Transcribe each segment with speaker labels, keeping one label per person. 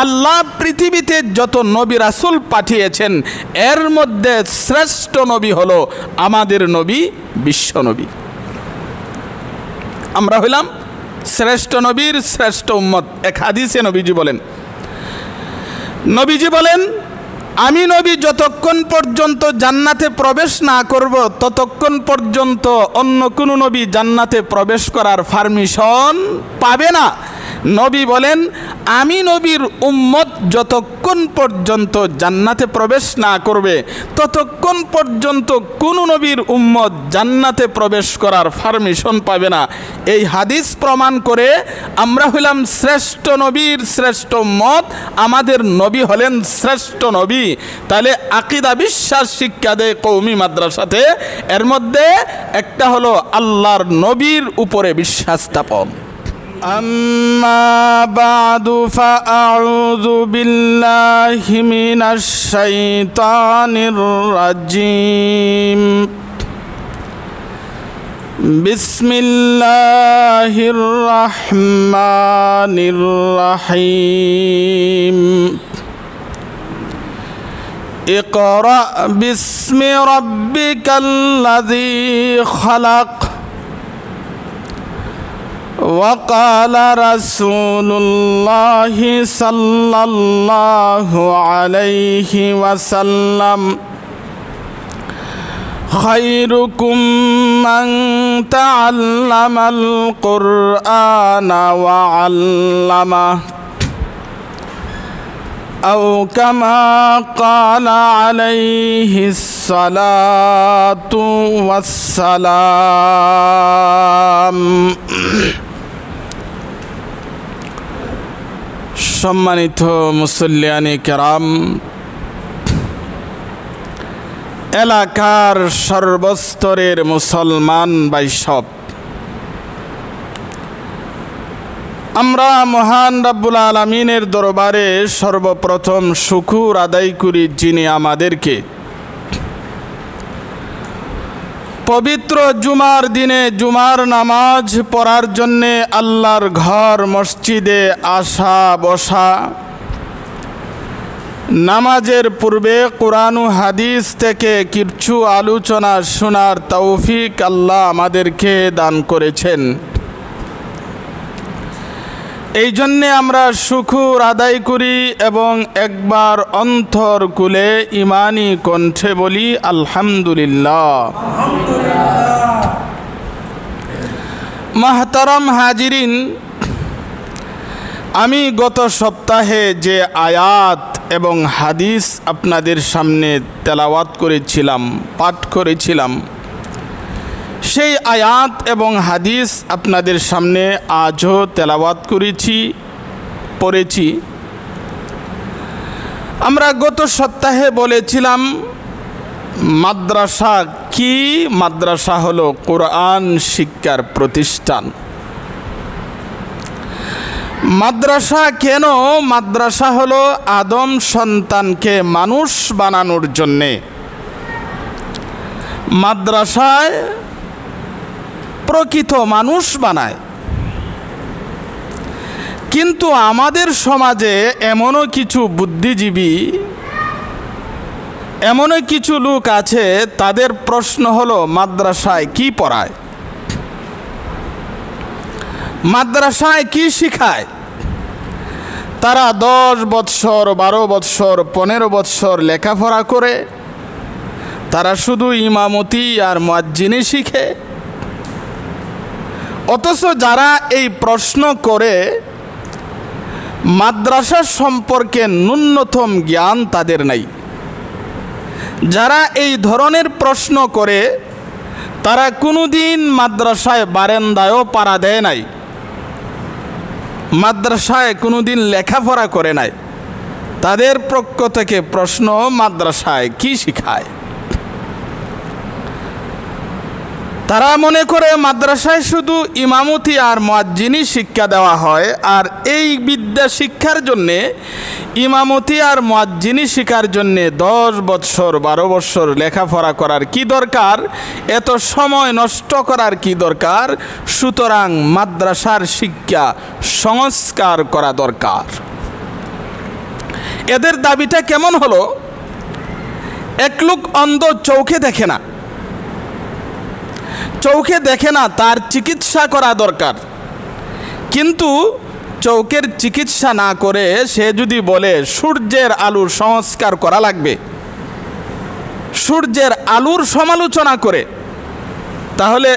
Speaker 1: আল্লাহ পৃথিবীতে যত নবী রাসূল পাঠিয়েছেন এর মধ্যে শ্রেষ্ঠ নবী হলো আমাদের নবী, বিশ্ব নবী। আমরা হইলাম শ্রেষ্ঠ নবীর শ্রেষ্ঠ উম্মত। এক হাদিসে নবীজি বলেন, আমি নবী যতক্ষণ পর্যন্ত জান্নাতে প্রবেশ না করব ততক্ষণ পর্যন্ত অন্য কোনো নবী জান্নাতে প্রবেশ করার পারমিশন পাবে না। নবী বলেন, আমি নবীর উম্মত যতক্ষণ পর্যন্ত জান্নাতে প্রবেশ না করবে ততক্ষণ পর্যন্ত কোনো নবীর উম্মত জান্নাতে প্রবেশ করার পারমিশন পাবে না। এই হাদিস প্রমাণ করে আমরা হইলাম শ্রেষ্ঠ নবীর শ্রেষ্ঠ উম্মত, আমাদের নবী হলেন শ্রেষ্ঠ নবী। তাহলে আকীদা বিশ্বাস শিক্ষা দেয় কওমি মাদ্রাসাতে, এর মধ্যে একটা হলো আল্লাহর নবীর উপরে বিশ্বাস স্থাপন। أما بعد فأعوذ بالله من الشيطان الرجيم بسم الله الرحمن الرحيم اقرأ باسم ربك الذي خلق وقال رسول الله صلى الله عليه وسلم خيركم من تعلم القرآن وعلمه أو كما قال عليه الصلاة والسلام। সম্মানিত মুসল্লিয়ানে কেরাম, এলাকার সর্বস্তরের মুসলমান ভাইসব, আমরা মহান রব্বুল আলামিনের দরবারে সর্বপ্রথম শুকর আদায় করি যিনি আমাদেরকে পবিত্র জুমার দিনে জুমার নামাজ পড়ার জন্যে আল্লাহর ঘর মসজিদে আসা বসা, নামাজের পূর্বে কোরআন ও হাদিস থেকে কিছু আলোচনা শোনার তৌফিক আল্লাহ আমাদেরকে দান করেছেন। এই জন্যে আমরা শুকর আদায় করি এবং একবার অন্তর খুলে ইমানি কণ্ঠে বলি আলহামদুলিল্লাহ। মাহতারাম হাজিরিন, আমি গত সপ্তাহে যে আয়াত এবং হাদিস আপনাদের সামনে তেলাওয়াত করেছিলাম, পাঠ করেছিলাম, সেই আয়াত এবং হাদিস আপনাদের সামনে আজও তেলাওয়াত পড়েছি। আমরা গত সপ্তাহে বলেছিলাম মাদ্রাসা কি? মাদ্রাসা হলো কোরআন শিক্ষার প্রতিষ্ঠান। মাদ্রাসা কেন? মাদ্রাসা হলো আদম সন্তানকে মানুষ বানানোর জন্যে। মাদ্রাসায় প্রকৃত মানুষ বানায়। কিন্তু আমাদের সমাজে এমনও কিছু বুদ্ধিজীবী, এমনও কিছু লোক আছে, তাদের প্রশ্ন হলো মাদ্রাসায় কি পড়ায়, মাদ্রাসায় কি শিখায়? তারা 10 বৎসর, 12 বৎসর, 15 বৎসর লেখাপড়া করে, তারা শুধু ইমামতি আর মুয়াজ্জিনি শিখে। অথচ যারা এই প্রশ্ন করে মাদ্রাসা সম্পর্কে ন্যূনতম জ্ঞান তাদের নাই। যারা এই ধরনের প্রশ্ন করে তারা কোনোদিন মাদ্রাসায় বারান্দায়ও পাড়া দেয় নাই, মাদ্রাসায় কোনোদিন লেখাপড়া করে নাই। তাদের পক্ষ থেকে প্রশ্ন, মাদ্রাসায় কি শিখায়? তারা মনে করে মাদ্রাসায় শুধু ইমামতি আর মুয়াজ্জিনি শিক্ষা দেওয়া হয়, আর এই বিদ্যা শিক্ষার জন্যে, ইমামতি আর মুয়াজ্জিনি শিক্ষার জন্যে 10 বৎসর 12 বৎসর লেখাপড়া করার কি দরকার? এত সময় নষ্ট করার কি দরকার? সুতরাং মাদ্রাসার শিক্ষা সংস্কার করা দরকার। এদের দাবিটা কেমন হলো? এক লোক অন্ধ, চোখে দেখে না, চোখে দেখে না, তার চিকিৎসা করা দরকার। কিন্তু চোখের চিকিৎসা না করে সে যদি বলে সূর্যের আলোর সংস্কার করা লাগবে, সূর্যের আলোর সমালোচনা করে, তাহলে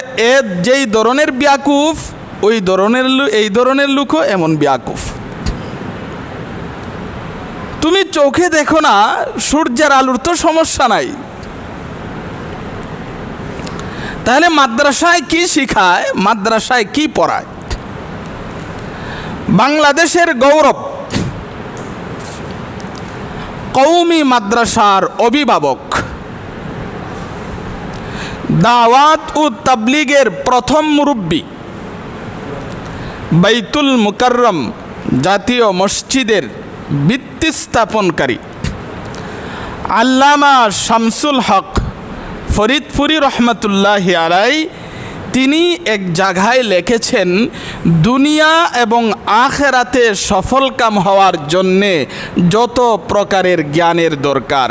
Speaker 1: যেই ধরনের বেয়াকুফ এই ধরনের লোকও এমন বেয়াকুফ। তুমি চোখে দেখো না, সূর্যের আলোর তো সমস্যা নাই, তাহলে মাদ্রাসায় কি শিখায়, মাদ্রাসায় কি পড়ায়? বাংলাদেশের গৌরব, কওমি মাদ্রাসার অভিভাবক, দাওয়াত ও তাবলীগের প্রথম মুরব্বী, বাইতুল মুকাররম জাতীয় মসজিদের ভিত্তি স্থাপনকারী আল্লামা শামসুল হক ফরিদপুরি রহমতুল্লাহি আলাইহি, তিনি এক জায়গায় লিখেছেন, দুনিয়া এবং আখিরাতে সফলকাম হওয়ার জন্যে যত প্রকারের জ্ঞানের দরকার,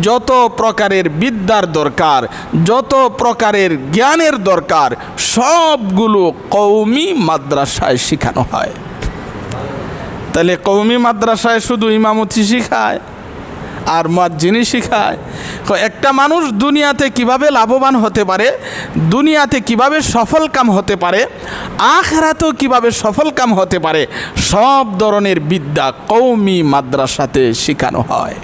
Speaker 1: যত প্রকারের বিদ্যার দরকার, যত প্রকারের জ্ঞানের দরকার, সবগুলো কওমি মাদ্রাসায় শেখানো হয়। তাহলে কওমি মাদ্রাসায় শুধু ইমামতি শিখায় আর মুয়াজ্জিনি শিখায়? একটা মানুষ দুনিয়াতে কিভাবে লাভবান হতে পারে, দুনিয়াতে কিভাবে সফলকাম হতে পারে, আখিরাতেও কিভাবে সফলকাম হতে পারে, সব ধরনের বিদ্যা কওমি মাদ্রাসাতে শেখানো হয়।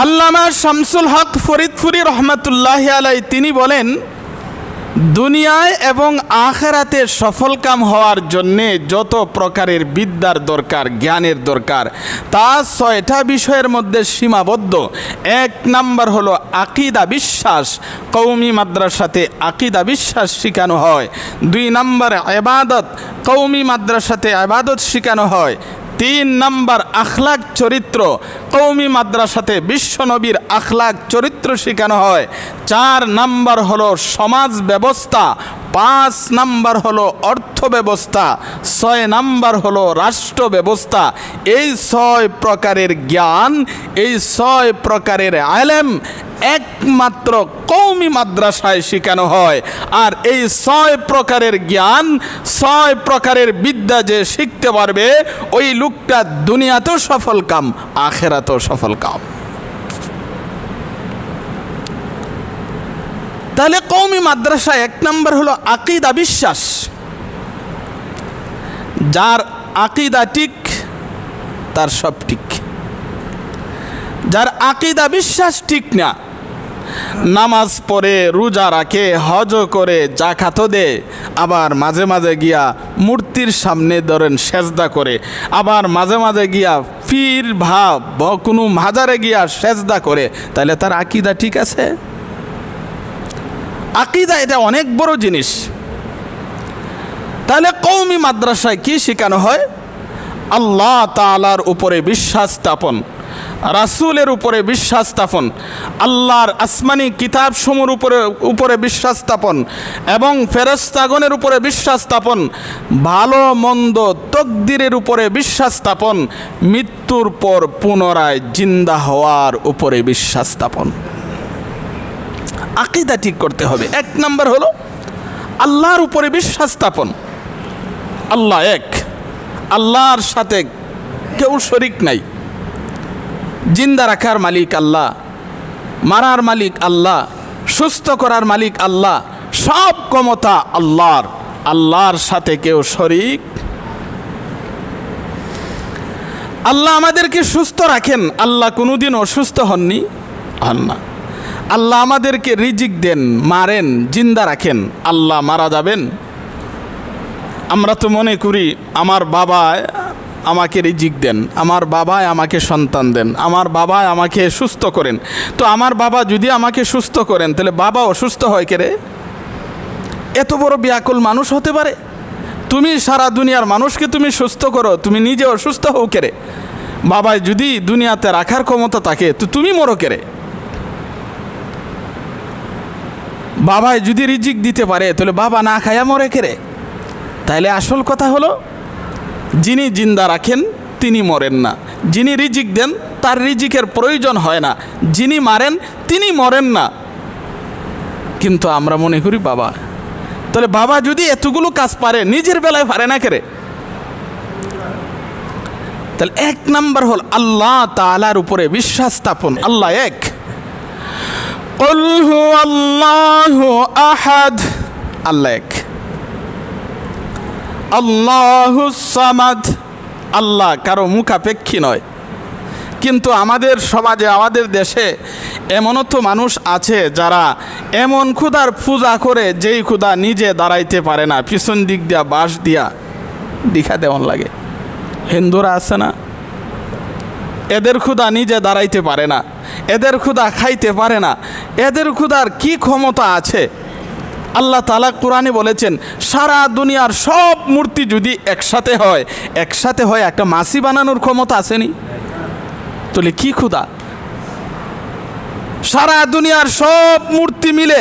Speaker 1: আল্লামা শামসুল হক ফরিদপুরি রহমতুল্লাহি আলাইহি তিনি বলেন, দুনিয়ায় এবং আখিরাতে সফলকাম হওয়ার জন্যে যত প্রকারের বিদ্যার দরকার, জ্ঞানের দরকার, তা 6টা বিষয়ের মধ্যে সীমাবদ্ধ। 1 নাম্বার হলো আকীদা, বিশ্বাস, কওমি মাদ্রাসাতে আকীদা বিশ্বাস শেখানো হয়। 2 নাম্বার ইবাদত, কওমি মাদ্রাসাতে ইবাদত শেখানো হয়। 3 নাম্বার আখলাক, চরিত্র, কওমি মাদ্রাসাতে বিশ্বনবীর আখলাক চরিত্র শেখানো হয়। 4 নাম্বার হলো সমাজ ব্যবস্থা, 5 নাম্বার হলো অর্থ ব্যবস্থা, 6 নাম্বার হলো রাষ্ট্র ব্যবস্থা। এই 6 প্রকারের জ্ঞান, এই 6 প্রকারের ইলম একমাত্র কওমি মাদ্রাসায় শেখানো হয়। আর এই 6 প্রকারের জ্ঞান, 6 প্রকারের বিদ্যা যে শিখতে পারবে, ওই লোকটা দুনিয়াতেও সফলকাম, আখিরাতেও সফলকাম। তাহলে কওমি মাদ্রাসা 1 নাম্বার হলো আকীদা, বিশ্বাস। যার আকীদা ঠিক তার সব ঠিক। যার আকীদা বিশ্বাস ঠিক না, নামাজ পড়ে, রোজা রাখে, হজ করে, জাকাতও দেয়, আবার মাঝে মাঝে গিয়া মূর্তির সামনে ধরেন সেজদা করে, আবার মাঝে মাঝে গিয়া পীর কোনো মাজারে গিয়া সেজদা করে, তাহলে তার আকীদা ঠিক আছে? আকীদা এটা অনেক বড় জিনিস। তাহলে কওমি মাদ্রাসায় কি শেখানো হয়? আল্লাহ তাআলার উপরে বিশ্বাস স্থাপন, রাসূলের উপরে বিশ্বাস স্থাপন, আল্লাহর আসমানি কিতাবসমূহের উপরে বিশ্বাস স্থাপন এবং ফেরেশতাগণের উপরে বিশ্বাস স্থাপন, ভালো মন্দ তকদিরের উপরে বিশ্বাস স্থাপন, মৃত্যুর পর পুনরায় জিন্দা হওয়ার উপরে বিশ্বাস স্থাপন। আকীদা ঠিক করতে হবে। 1 নাম্বার হলো আল্লাহর উপরে বিশ্বাস স্থাপন। আল্লাহ এক, আল্লাহর সাথে কেউ শরীক নাই। জিন্দা রাখার মালিক আল্লাহ, মারার মালিক আল্লাহ, সুস্থ করার মালিক আল্লাহ, সব ক্ষমতা আল্লাহর। আল্লাহর সাথে কেউ শরীক। আল্লাহ আমাদেরকে সুস্থ রাখেন, আল্লাহ কোনোদিন অসুস্থ হন না। আল্লাহ আমাদেরকে রিজিক দেন, মারেন, জিন্দা রাখেন। আল্লাহ মারা যাবেন? আমরা তো মনে করি আমার বাবা আমাকে রিজিক দেন, আমার বাবা আমাকে সন্তান দেন, আমার বাবা আমাকে সুস্থ করেন। তো আমার বাবা যদি আমাকে সুস্থ করেন, তাহলে বাবা অসুস্থ হয় কে রে? এত বড় ব্যাকুল মানুষ হতে পারে? তুমি সারা দুনিয়ার মানুষকে তুমি সুস্থ করো, তুমি নিজে অসুস্থ হও কে রে? বাবাই যদি দুনিয়াতে রাখার ক্ষমতা থাকে, তো তুমি মরো কে রে? বাবাই যদি রিজিক দিতে পারে, তাহলে বাবা না খায়া মরে কে রে? তাইলে আসল কথা হলো, যিনি জিন্দা রাখেন তিনি মরেন না। যিনি রিজিক দেন তার রিজিকের প্রয়োজন হয় না, যিনি মারেন তিনি মরেন না। কিন্তু আমরা মনে করি বাবা, তাহলে বাবা যদি এতগুলো কাজ পারে নিজের বেলায় পারে না কেরে? তাহলে এক নাম্বার হল আল্লাহ তাআলার উপরে বিশ্বাস স্থাপন। আল্লাহ এক। কুল হুয়াল্লাহু আহাদ, আল্লাহ এক। আল্লাহুস সামাদ, আল্লাহ কারো মুখাপেক্ষী নয়। কিন্তু আমাদের সমাজে, আমাদের দেশে এমনও তো মানুষ আছে যারা এমন খোদার পূজা করে যেই খোদা নিজে দাঁড়াইতে পারে না, পিছন দিক দিয়া বাঁশ দিয়া দেখা দেওয়ান লাগে। হিন্দুরা আছে না, এদের খোদা নিজে দাঁড়াইতে পারে না, এদের খোদা খাইতে পারে না, এদের খোদার কি ক্ষমতা আছে? আল্লাহ তাআলা কোরআনে বলেছেন সারা দুনিয়ার সব মূর্তি যদি একসাথে হয় একটা মাছি বানানোর ক্ষমতা আসেনি? তাহলে কি খোদা? সারা দুনিয়ার সব মূর্তি মিলে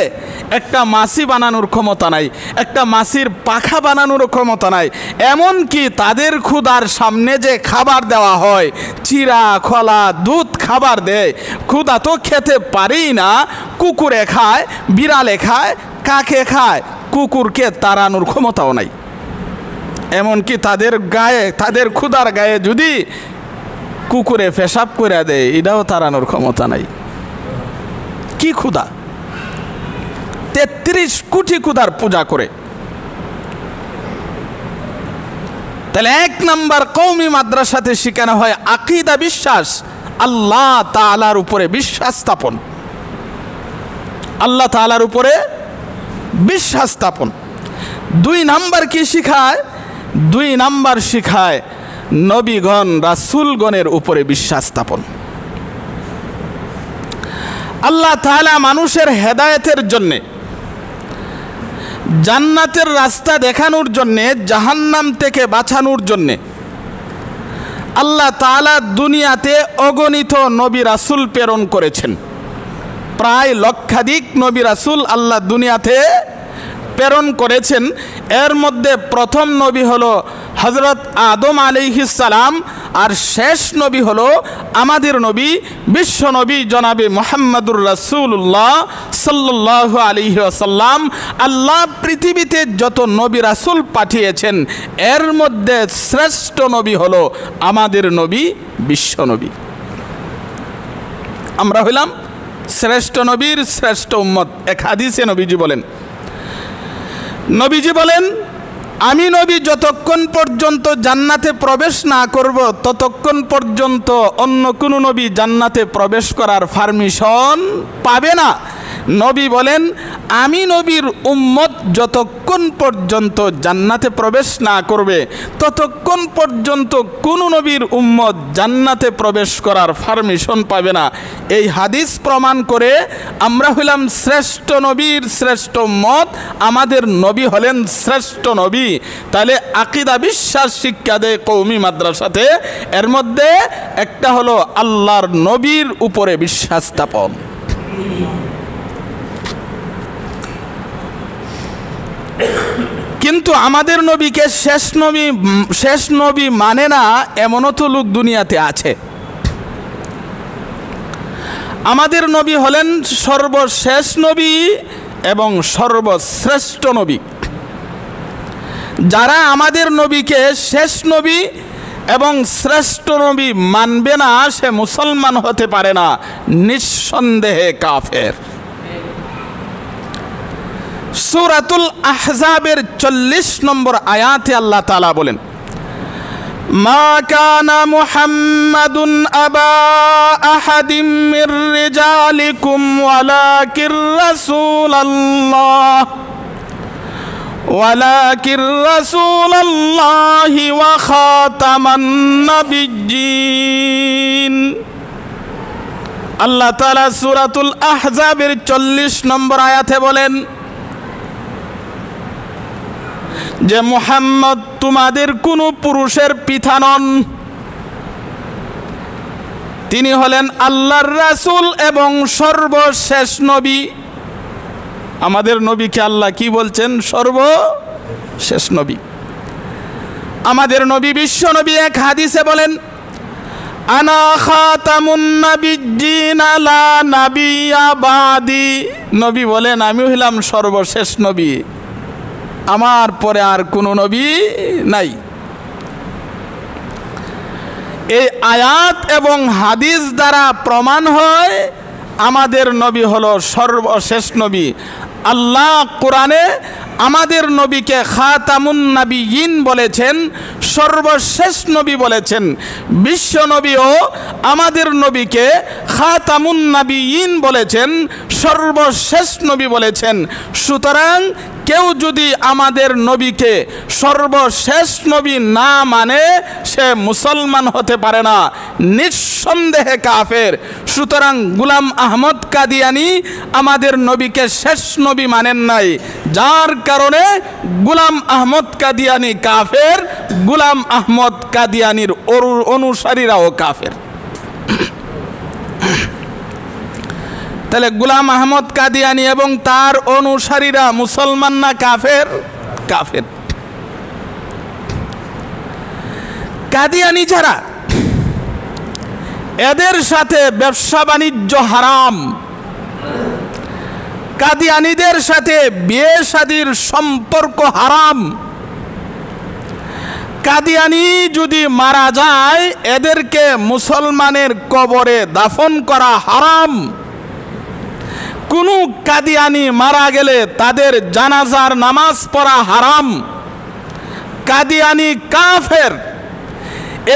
Speaker 1: একটা মাছি বানানোর ক্ষমতা নাই, একটা মাছির পাখা বানানোর ক্ষমতা নাই। এমন কি তাদের খোদার সামনে যে খাবার দেওয়া হয়, চিরা খোলা দুধ খাবার দেয়, খোদা তো খেতে পারেই না। কুকুরে খায়, বিড়ালে খায়, কাকে খায়, কুকুরকে তাড়ানোর ক্ষমতাও নাই। এমনকি তাদের গায়ে, তাদের খোদার গায়ে যদি কুকুরে পেশাব করে দেয়, এটাও তাড়ানোর ক্ষমতা নাই। কি খোদা? 33 কোটি খোদার পূজা করে। তাহলে এক নাম্বার কওমি মাদ্রাসাতে শেখানো হয় আকীদা, বিশ্বাস, আল্লাহ তাআলার উপরে বিশ্বাস স্থাপন। আল্লাহ তাআলার উপরে বিশ্বাস স্থাপন। 2 নাম্বার কি শিখায়? 2 নাম্বার শিখায় নবীগণ রাসূলগণের উপরে বিশ্বাস স্থাপন। আল্লাহ তাআলা মানুষের হেদায়েতের জন্যে, জান্নাতের রাস্তা দেখানোর জন্যে, জাহান্নাম থেকে বাঁচানোর জন্যে আল্লাহ তাআলা দুনিয়াতে অগণিত নবী রাসূল প্রেরণ করেছেন। প্রায় লক্ষাধিক নবী রাসূল আল্লাহ দুনিয়াতে প্রেরণ করেছেন। এর মধ্যে প্রথম নবী হলো হযরত আদম আলাইহিস সালাম, আর শেষ নবী হলো আমাদের নবী, বিশ্ব নবী জনাবে মুহাম্মদুর রাসূলুল্লাহ সাল্লাল্লাহু আলাইহি ওয়াসাল্লাম। আল্লাহ পৃথিবীতে যত নবী রাসূল পাঠিয়েছেন এর মধ্যে শ্রেষ্ঠ নবী হলো আমাদের নবী, বিশ্ব নবী। আমরা হইলাম শ্রেষ্ঠ নবীর শ্রেষ্ঠ উম্মত। এক হাদিসে নবীজি বলেন আমি নবী যতক্ষণ পর্যন্ত জান্নাতে প্রবেশ না করব ততক্ষণ পর্যন্ত অন্য কোনো নবী জান্নাতে প্রবেশ করার পারমিশন পাবে না। নবী বলেন আমি নবীর উম্মত যতক্ষণ পর্যন্ত জান্নাতে প্রবেশ না করবে ততক্ষণ পর্যন্ত কোনো নবীর উম্মত জান্নাতে প্রবেশ করার পারমিশন পাবে না। এই হাদিস প্রমাণ করে আমরা হইলাম শ্রেষ্ঠ নবীর শ্রেষ্ঠ উম্মত, আমাদের নবী হলেন শ্রেষ্ঠ নবী। তাহলে আকীদা, বিশ্বাস শিক্ষা দেয় কওমি মাদ্রাসাতে। এর মধ্যে একটা হলো আল্লাহর নবীর উপরে বিশ্বাস স্থাপন। কিন্তু আমাদের নবীকে শেষ নবী মানে না এমনও তো লোক দুনিয়াতে আছে। আমাদের নবী হলেন সর্বশেষ নবী এবং সর্বশ্রেষ্ঠ নবী। যারা আমাদের নবীকে শেষ নবী এবং শ্রেষ্ঠ নবী মানবে না সে মুসলমান হতে পারে না, নিঃসন্দেহে কাফের। সূরাতুল আহজাবের 40 নম্বর আয়াতে আল্লাহ তাআলা বলেন মা কানা মুহাম্মাদুন আবা আহাদিম মির রিজালিকুম ওয়ালাকির রাসূলুল্লাহি ওয়া খাতামান নাবিয়্যিন। আল্লাহ তাআলা সূরাতুল আহজাবের 40 নম্বর আয়াতে বলেন যে মুহাম্মদ তোমাদের কোনো পুরুষের পিতা নন, তিনি হলেন আল্লাহর রাসূল এবং সর্বশেষ নবী। আমাদের নবীকে আল্লাহ কি বলছেন? সর্বশেষ নবী। আমাদের নবী বিশ্ব নবী এক হাদিসে বলেন, আনা খাতামুন নাবিয়্যিন লা নাবিয়্যা বাদি। নবী বলেন, আমি হইলাম সর্বশেষ নবী, আমার পরে আর কোনো নবী নাই। এই আয়াত এবং হাদিস দ্বারা প্রমাণ হয় আমাদের নবী হলো সর্বশেষ নবী। আল্লাহ কোরআনে আমাদের নবীকে খাতামুন নাবিয়্যিন বলেছেন, সর্বশেষ নবী বলেছেন। বিশ্ব নবীও আমাদের নবীকে খাতামুন নাবিয়্যিন বলেছেন, সর্বশেষ নবী বলেছেন। সুতরাং কেউ যদি আমাদের নবীকে সর্বশেষ নবী না মানে সে মুসলমান হতে পারে না, নিঃসন্দেহে কাফের। সুতরাং গোলাম আহমদ কাদিয়ানী আমাদের নবীকে শেষ নবী মানেন নাই, যার কারণে গোলাম আহমদ কাদিয়ানী কাফের, গোলাম আহমদ কাদিয়ানীর অনুসারীরাও কাফের। তাহলে গোলাম আহমদ কাদিয়ানী এবং তার অনুসারীরা মুসলমান না কাফের? কাফের। কাদিয়ানী যারা, এদের সাথে ব্যবসা বাণিজ্য হারাম, কাদিয়ানীদের সাথে বিয়ে শাদীর সম্পর্ক হারাম। কাদিয়ানী যদি মারা যায় এদেরকে মুসলমানের কবরে দাফন করা হারাম। কোনো কাদিয়ানী মারা গেলে তাদের জানাজার নামাজ পড়া হারাম। কাদিয়ানী কাফের,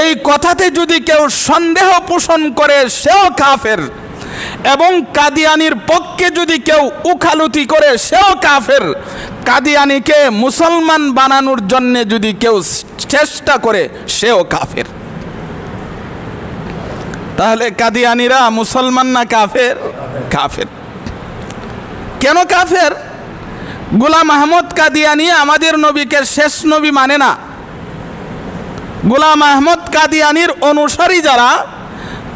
Speaker 1: এই কথাতে যদি কেউ সন্দেহ পোষণ করে সেও কাফের, এবং কাদিয়ানীর পক্ষে যদি কেউ উকালতি করে সেও কাফের। কাদিয়ানীকে মুসলমান বানানোর জন্য যদি কেউ চেষ্টা করে সেও কাফের। তাহলে কাদিয়ানীরা মুসলমান না কাফের? কাফের। কেন কাফের? গোলাম আহমদ কাদিয়ানী আমাদের নবীকে শেষ নবী মানে না। গোলাম আহমদ কাদিয়ানীর অনুসারী যারা,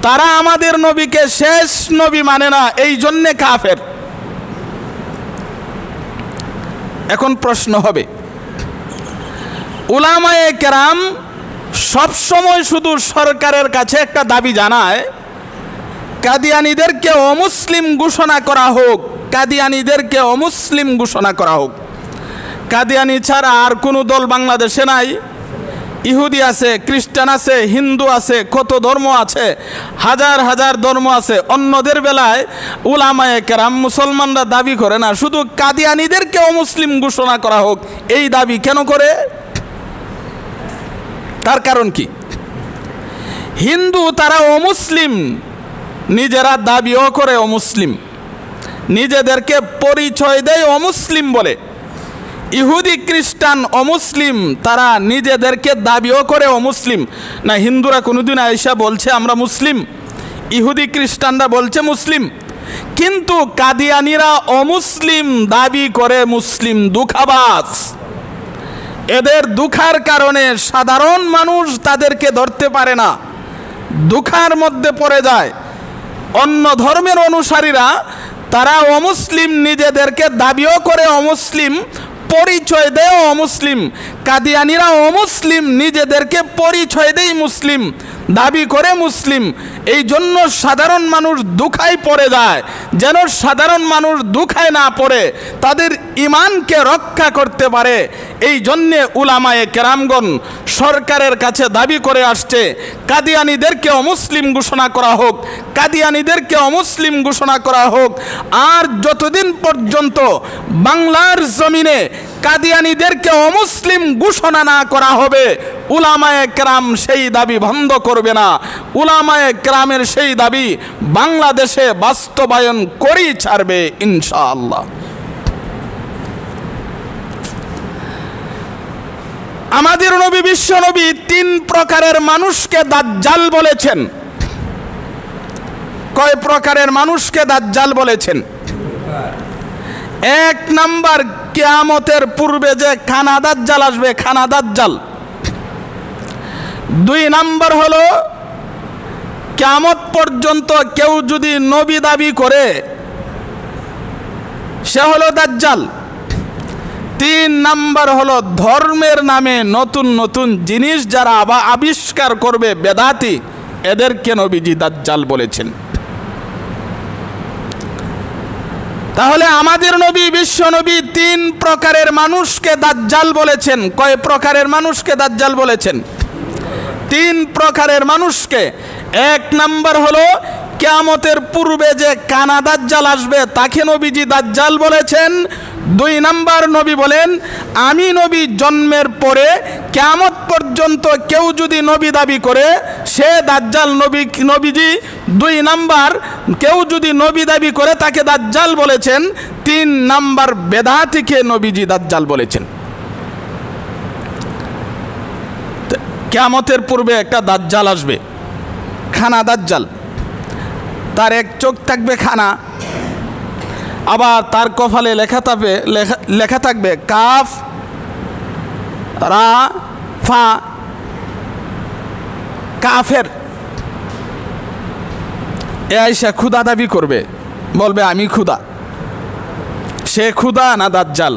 Speaker 1: তারা আমাদের নবীকে শেষ নবী মানে না, এই জন্যে কাফের। এখন প্রশ্ন হবে, উলামায়ে কেরাম সবসময় শুধু সরকারের কাছে একটা দাবি জানায়, কাদিয়ানীদেরকে অমুসলিম ঘোষণা করা হোক, কাদিয়ানীদেরকে অমুসলিম ঘোষণা করা হোক। কাদিয়ানী ছাড়া আর কোনো দল বাংলাদেশে নাই। ইহুদি আছে, খ্রিস্টান আছে, হিন্দু আছে, কত ধর্ম আছে, হাজার হাজার ধর্ম আছে। অন্যদের বেলায় উলামায়ে কেরাম মুসলমানরা দাবি করে না, শুধু কাদিয়ানীদেরকে অমুসলিম ঘোষণা করা হোক এই দাবি কেন করে? তার কারণ কি? হিন্দু তারা অমুসলিম, নিজেরা দাবিও করে অমুসলিম, নিজেদেরকে পরিচয় দেয় অমুসলিম বলে। ইহুদি খ্রিস্টান অমুসলিম, তারা নিজেদেরকে দাবিও করে অমুসলিম। না, হিন্দুরা কোনোদিন আয়েশা বলছে আমরা মুসলিম, ইহুদি খ্রিস্টানরা বলছে মুসলিম, কিন্তু কাদিয়ানীরা অমুসলিম দাবি করে মুসলিম। দুঃখাবাজ। এদের দুঃখার কারণে সাধারণ মানুষ তাদেরকে ধরতে পারে না, দুঃখার মধ্যে পড়ে যায়। অন্য ধর্মের অনুসারীরা তারা অমুসলিম, নিজেদেরকে দাবিও করে অমুসলিম, পরিচয় দেয় অমুসলিম। কাদিয়ানীরা অমুসলিম, নিজেদেরকে পরিচয় দেয় মুসলিম, দাবি করে মুসলিম। এই জন্য সাধারণ মানুষ দুঃখায় পড়ে যায়। যেন সাধারণ মানুষ দুঃখায় না পড়ে, তাদের ঈমানকে রক্ষা করতে পারে, এই জন্যে উলামায়ে কেরামগণ সরকারের কাছে দাবি করে আসছে কাদিয়ানীদেরকে অমুসলিম ঘোষণা করা হোক, কাদিয়ানীদেরকে অমুসলিম ঘোষণা করা হোক। আর যতদিন পর্যন্ত বাংলার জমিনে কাদিয়ানীদেরকে অমুসলিম ঘোষণা না করা হবে, উলামায়ে কেরাম সেই দাবি বন্ধ করবে না। উলামায়ে কেরামের সেই দাবি বাংলাদেশে বাস্তবায়ন করেই ছাড়বে ইনশাআল্লাহ। আমাদের নবী বিশ্ব নবী 3 প্রকারের মানুষকে দাজ্জাল বলেছেন। কয় প্রকারের মানুষকে দাজ্জাল বলেছেন? 1 নাম্বার, কিয়ামতের পূর্বে যে খানা দাজ্জাল আসবে, খানা দাজ্জাল। 2 নাম্বার হলো কিয়ামত পর্যন্ত কেউ যদি নবী দাবি করে সে হলো দাজ্জাল। 3 নাম্বার হলো ধর্মের নামে নতুন নতুন জিনিস যারা আবিষ্কার করবে বেদাতি, এদেরকে নবীজি দাজ্জাল বলেছেন। তাহলে আমাদের নবী বিশ্ব নবী 3 প্রকারের মানুষকে দাজ্জাল বলেছেন। কয় প্রকারের মানুষকে দাজ্জাল বলেছেন? 3 প্রকারের মানুষকে। 1 নাম্বার হলো কিয়ামতের পূর্বে যে কানা দাজ্জাল আসবে তাকে নবীজি দাজ্জাল বলেছেন। 2 নাম্বার নবী বলেন, আমি নবী জন্মের পরে কিয়ামত পর্যন্ত কেউ যদি নবী দাবি করে সে দাজ্জাল। নবীজি 2 নাম্বার কেউ যদি নবী দাবি করে তাকে দাজ্জাল বলেছেন। 3 নাম্বার বেদাতিকে নবীজি দাজ্জাল বলেছেন। কিয়ামতের পূর্বে একটা দাজ্জাল আসবে, খানা দাজ্জাল। তার এক চোখ থাকবে খানা, আবার তার কপালে লেখা থাকবে কাফ রা ফা, কাফের। এ আইসা ক্ষুদা দাবি করবে, বলবে আমি ক্ষুদা। সে ক্ষুদা না দাজ্জাল?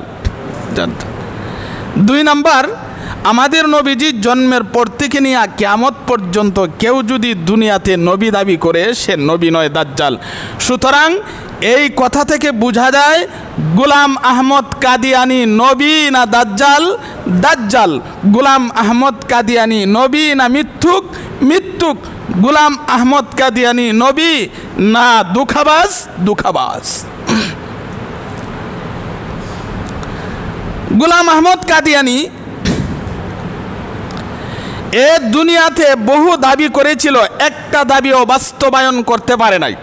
Speaker 1: 2 নাম্বার, আমাদের নবীজি জন্মের পর থেকে নিয়ে কিয়ামত পর্যন্ত কেউ যদি দুনিয়াতে নবী দাবি করে সে নবী নয়, দাজ্জাল। সুতরাং এই কথা থেকে বোঝা যায় গোলাম আহমদ কাদিয়ানি নবী না দাজ্জাল? দাজ্জাল। গোলাম আহমদ কাদিয়ানি নবী না মিথ্যুক? মিথ্যুক। গোলাম আহমদ কাদিয়ানি নবী না দুঃখাবাজ? দুঃখাবাজ। গোলাম আহমদ কাদিয়ানি এ দুনিয়াতে বহু দাবি করেছিল, একটা দাবিও বাস্তবায়ন করতে পারে নাই।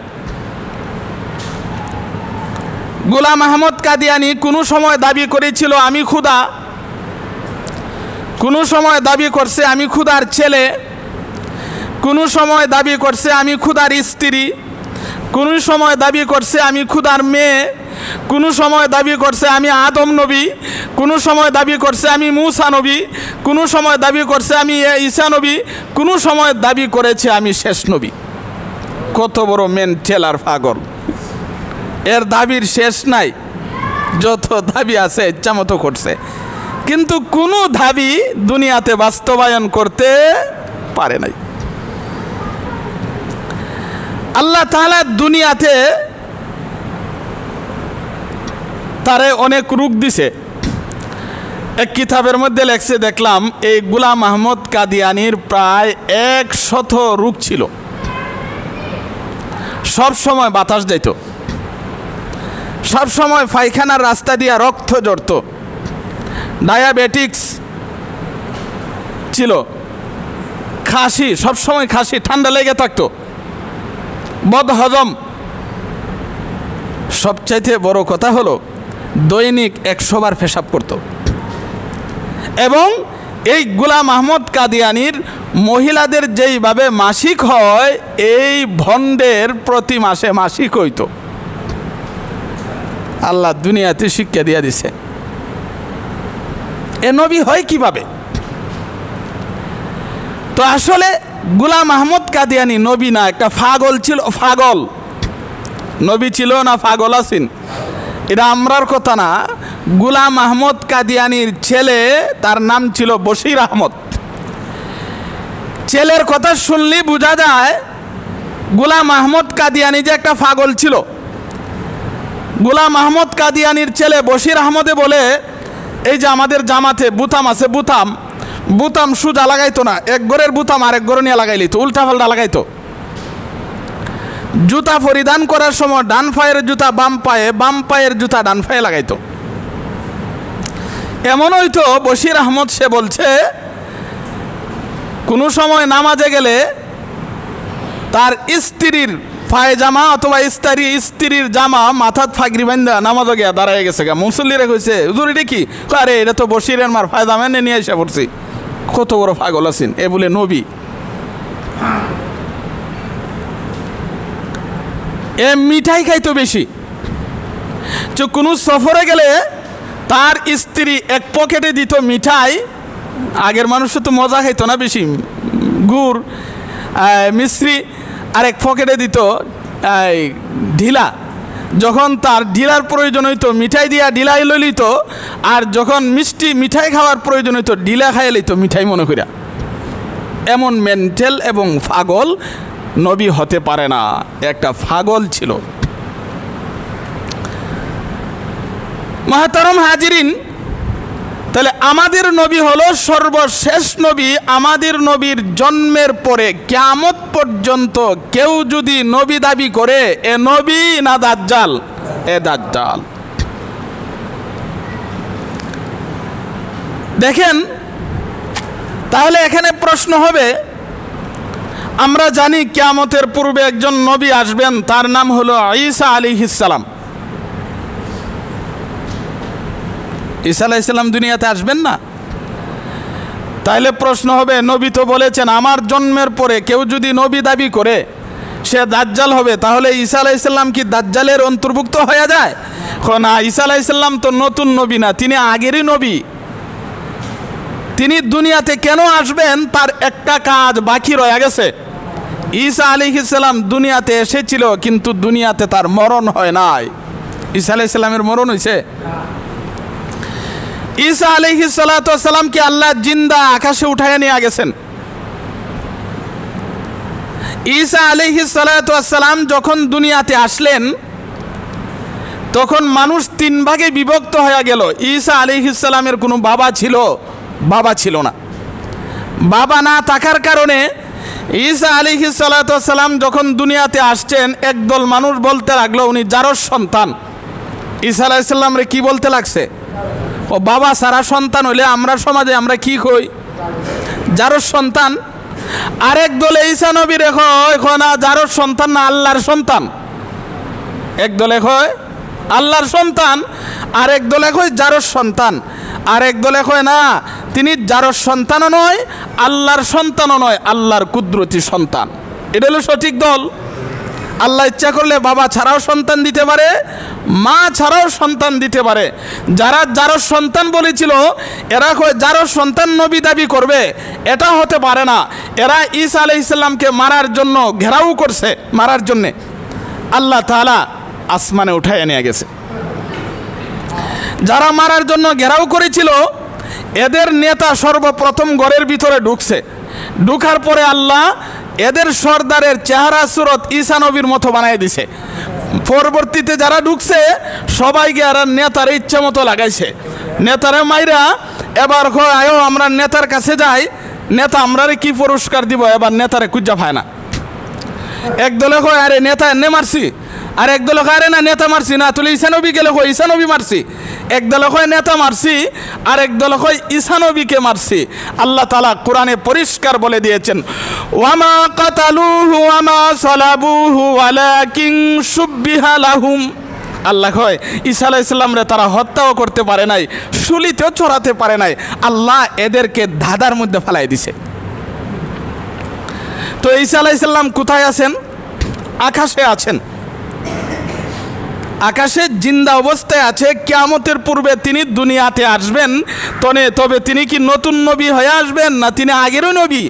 Speaker 1: গোলাম আহমদ কাদিয়ানি কোনো সময় দাবি করেছিল আমি ক্ষুদা, কোনো সময় দাবি করছে আমি ক্ষুদার ছেলে, কোনো সময় দাবি করছে আমি ক্ষুদার স্ত্রী, কোনো সময় দাবি করছে আমি ক্ষুদার মেয়ে, কোনো সময় দাবি করছে আমি আদম নবী, কোনো সময় দাবি করছে আমি মূসা নবী, কোনো সময় দাবি করছে আমি ঈসা নবী, কোনো সময় দাবি করেছে আমি শেষ নবী। কত বড় মেন্টাল আর পাগল! এর দাবির শেষ নাই, যত দাবি আছে ইচ্ছা মতো করছে, কিন্তু কোনো দাবি দুনিয়াতে বাস্তবায়ন করতে পারে নাই। আল্লাহ তাআলা দুনিয়াতে তারে অনেক রূপ দিছে। এক কিতাবের মধ্যে লেখছে, দেখলাম এই গোলাম আহমদ কাদিয়ানির প্রায় 100 রোগ ছিল। সব সময় বাতাস যেত, সব সময় পায়খানার রাস্তা দিয়ে রক্ত ঝরত, ডায়াবেটিক্স ছিল, খাসি, সব সময় খাসি, ঠান্ডা লেগে থাকতো, বদহজম। সবচাইতে বড় কথা হলো দৈনিক 100 বার পেশাব করত। এবং এই গোলাম আহমদ কাদিয়ানির মহিলাদের যেইভাবে মাসিক হয়, এই ভণ্ডের প্রতি মাসে মাসিক হইত। আল্লাহ দুনিয়াতে শিক্ষা দিয়ে দিছে। এ নবী হয় কিভাবে? তো আসলে গোলাম আহমদ কাদিয়ানি নবী না, একটা পাগল ছিল। পাগল নবী ছিল না পাগল আছেন, এটা আমরার কথা না। গোলাম আহমদ কাদিয়ানির ছেলে, তার নাম ছিল বশির আহমদ। ছেলের কথা শুনলে বোঝা যায় গোলাম আহমদ কাদিয়ানি যে একটা পাগল ছিল। গোলাম আহমদ কাদিয়ানির ছেলে বশির আহমদে বলে, এই যে আমাদের জামাতে বুতাম আছে, বুতাম সোজা লাগাইতো না, এক ঘরের বুতাম আরেক ঘরে নিয়ে লাগাইলি তো, উল্টা পাল্টা লাগাইতো। জুতা পরিধান করার সময় ডান পায়ের জুতা বাম পায়ে, বাম পায়ের জুতা ডান পায়ে লাগাইতো। এমন হইতো বশির আহমদ, সে বলছে কোনো সময় নামাজে গেলে তার স্ত্রীর পায়জামা অথবা স্ত্রীর জামা মাথাত ফাগরি বান্ধা নামাজে গিয়া দাঁড়ায় গেছে গা। মুসল্লিরা কইছে, হুজুর এটা কি? আরে এটা তো বশিরের মার পায়জামা নিয়ে এসে পড়ছি। কত বড় পাগল আছেন! এ বলে নবী? এ মিঠাই খাইতো বেশি। কোনো সফরে গেলে তার স্ত্রী এক পকেটে দিত মিঠাই। আগের মানুষ তো মজা খাইতো না বেশি, গুড় মিশ্রি, আর এক পকেটে দিত ঢিলা। যখন তার ঢিলার প্রয়োজন হইতো মিঠাই দিয়া ঢিলাই লইত, আর যখন মিষ্টি মিঠাই খাওয়ার প্রয়োজন হইতো ঢিলা খাই লইত মিঠাই মনে করিয়া। এমন মেন্টাল এবং পাগল নবী হতে পারে না, একটা পাগল ছিল। মুহতারাম হাজিরিন, তাহলে আমাদের নবী হলো সর্বশেষ নবী। আমাদের নবীর জন্মের পরে কিয়ামত পর্যন্ত কেউ যদি নবী দাবি করে, এ নবী না দাজ্জাল? এ দাজ্জাল। দেখেন, তাহলে এখানে প্রশ্ন হবে, আমরা জানি কিয়ামতের পূর্বে একজন নবী আসবেন, তার নাম হলো ঈসা আলাইহিস সালাম। ঈসা আলাইহিস সালাম দুনিয়াতে আসবেন না? তাহলে প্রশ্ন হবে, নবী তো বলেছেন আমার জন্মের পরে কেউ যদি নবী দাবি করে সে দাজ্জাল হবে, তাহলে ঈসা আলাইহিস সালাম কি দাজ্জালের অন্তর্ভুক্ত হয়ে যায়? না, ঈসা আলাইহিস সালাম তো নতুন নবী না, তিনি আগেরই নবী। তিনি দুনিয়াতে কেন আসবেন তার একটা কাজ বাকি রয়ে গেছে। ঈসা আলাইহিস সালাম দুনিয়াতে এসেছিল, কিন্তু দুনিয়াতে তার মরণ হয় নাই। ঈসা আলাইহিস সালামের মরণ হয়েছে? ঈসা আলাইহিস সালামকে আল্লাহ জিন্দা আকাশে উঠায় নিয়ে গেছেন। ঈসা আলাইহিস সালাম যখন দুনিয়াতে আসলেন তখন মানুষ তিন ভাগে বিভক্ত হয়ে গেল। ঈসা আলাইহিস সালামের কোনো বাবা ছিল? বাবা ছিল না। বাবা না থাকার কারণে ঈসা আলাইহিস সালাম যখন দুনিয়াতে আসছেন, একদল মানুষ বলতে লাগলো উনি জারজ সন্তান। ঈসা আলাইহিস সালামরে কি বলতে লাগছে? ও বাবা সারা সন্তান হইলে আমরা সমাজে আমরা কি কই? জারজ সন্তান। আরেক দলে ঈসা নবীর এখন জারজ সন্তান না আল্লাহর সন্তান। এক দলে কয় আল্লাহর সন্তান, আরেক দলে কয় জারজ সন্তান, আরেক দলে কয় না তিনি জারজ সন্তানও নয় আল্লাহর সন্তানও নয়, আল্লাহর কুদরতি সন্তান। এটা হলো সঠিক দল। আল্লাহ ইচ্ছা করলে বাবা ছাড়াও সন্তান দিতে পারে, মা ছাড়াও সন্তান দিতে পারে। যারা জারজ সন্তান বলেছিল এরা কয় জারজ সন্তান নবী দাবি করবে, এটা হতে পারে না। এরা ঈসা আলাইহিস সালামকে মারার জন্য ঘেরাও করছে, মারার জন্যে আল্লাহ তাআলা আসমানে উঠায় নিয়ে গেছে। যারা মারার জন্য ঘেরাও করেছিল এদের নেতা সর্বপ্রথম ঘরের ভিতরে ঢুকছে। ঢুকার পরে আল্লাহ এদের সর্দারের চেহারা সুরত ঈসা নবীর মতো বানাই দিছে। পরবর্তীতে যারা ঢুকছে সবাইকে আর নেতার ইচ্ছা মতো লাগাইছে। নেতারে মাইরা এবার কয় আয়ো আমরা নেতার কাছে যাই, নেতা আমরারে কি পুরস্কার দিব? এবার নেতারে কুজ্জা পায় না। একদলে কয় আরে নেতা এনে মারছি, আর একদলে কয় আরে না নেতা মারছি না, তুলে ঈসা নবী গেলে কয় ঈসা নবী মারছি। একদলে কয় নেতা মারছি, আর একদলে কয় ঈসা নবীকে মারছি। আল্লাহ তাআলা কোরআনে পরিষ্কার বলে দিয়েছেন, ওয়ামা কাতালুহু ওয়ামা সালাবুহু ওয়ালাকিন শুববিহা লাহুম। আল্লাহ কয় ঈসা আলাইহিস সালামরে তারা হত্যাও করতে পারে নাই, শুলিতেও চড়াতে পারে নাই, আল্লাহ এদেরকে ধাঁধার মধ্যে ফেলাই দিছে। তো ঈসা আলাইহিস সালাম কোথায় আছেন? আকাশে আছেন। আকাশে জিন্দা অবস্থায় আছে। কিয়ামতের পূর্বে তিনি দুনিয়াতে আসবেন। তবে তিনি কি নতুন নবী হয়ে আসবেন না তিনি আগেরও নবী?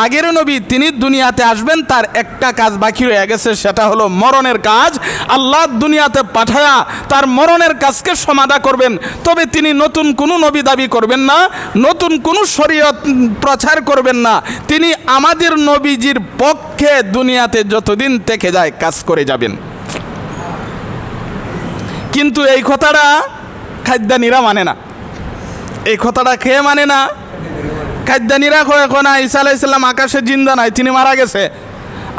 Speaker 1: আগেরও নবী, তিনি দুনিয়াতে আসবেন। তার একটা কাজ বাকি রয়ে গেছে, সেটা হলো মরণের কাজ। আল্লাহ দুনিয়াতে পাঠায়া তার মরণের কাজকে সমাধা করবেন। তবে তিনি নতুন কোনো নবী দাবি করবেন না, নতুন কোনো শরীয়ত প্রচার করবেন না। তিনি আমাদের নবীজির পক্ষে দুনিয়াতে যতদিন থেকে যায় কাজ করে যাবেন। কিন্তু এই কথাটা খাদ্যানীরা মানে না। এই কথাটা খেয়ে মানে না। খাদ্যানীরা কয় এখন ঈসা আলাইহিস সালাম আকাশে জিন্দা নাই, তিনি মারা গেছে।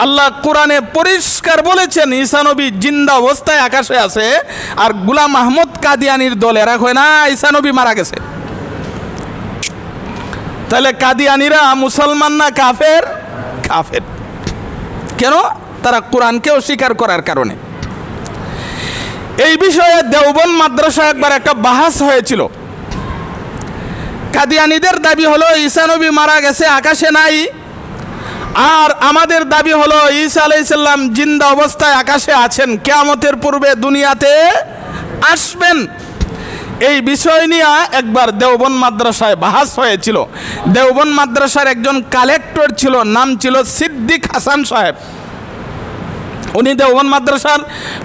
Speaker 1: আল্লাহ কোরআনে পরিষ্কার বলেছেন ঈসা নবী জিন্দা অবস্থায় আকাশে আছে। আর গোলাম আহমদ কাদিয়ানির দল এরা কয় না ঈসা নবী মারা গেছে। তাহলে কাদিয়ানীরা মুসলমান না কাফের? কাফের। কেন? তারা কোরআনকে অস্বীকার করার কারণে। এই বিষয়ে দেওবন্দ মাদ্রাসায় একবার একটা বাহাস হয়েছিল। কাদিয়ানীদের দাবি হলো ঈসা নবী মারা গেছে, আকাশে নাই। আর আমাদের দাবি হলো ঈসা আলাইহিস সালাম জিন্দা অবস্থায় আকাশে আছেন, কিয়ামতের পূর্বে দুনিয়াতে আসবেন। এই বিষয় নিয়ে একবার দেওবন্দ মাদ্রাসায় বাহাস হয়েছিল। দেওবন্দ মাদ্রাসার একজন কালেক্টর ছিল, নাম ছিল সিদ্দিক হাসান সাহেব। উনি দেওবন্দ মাদ্রাসার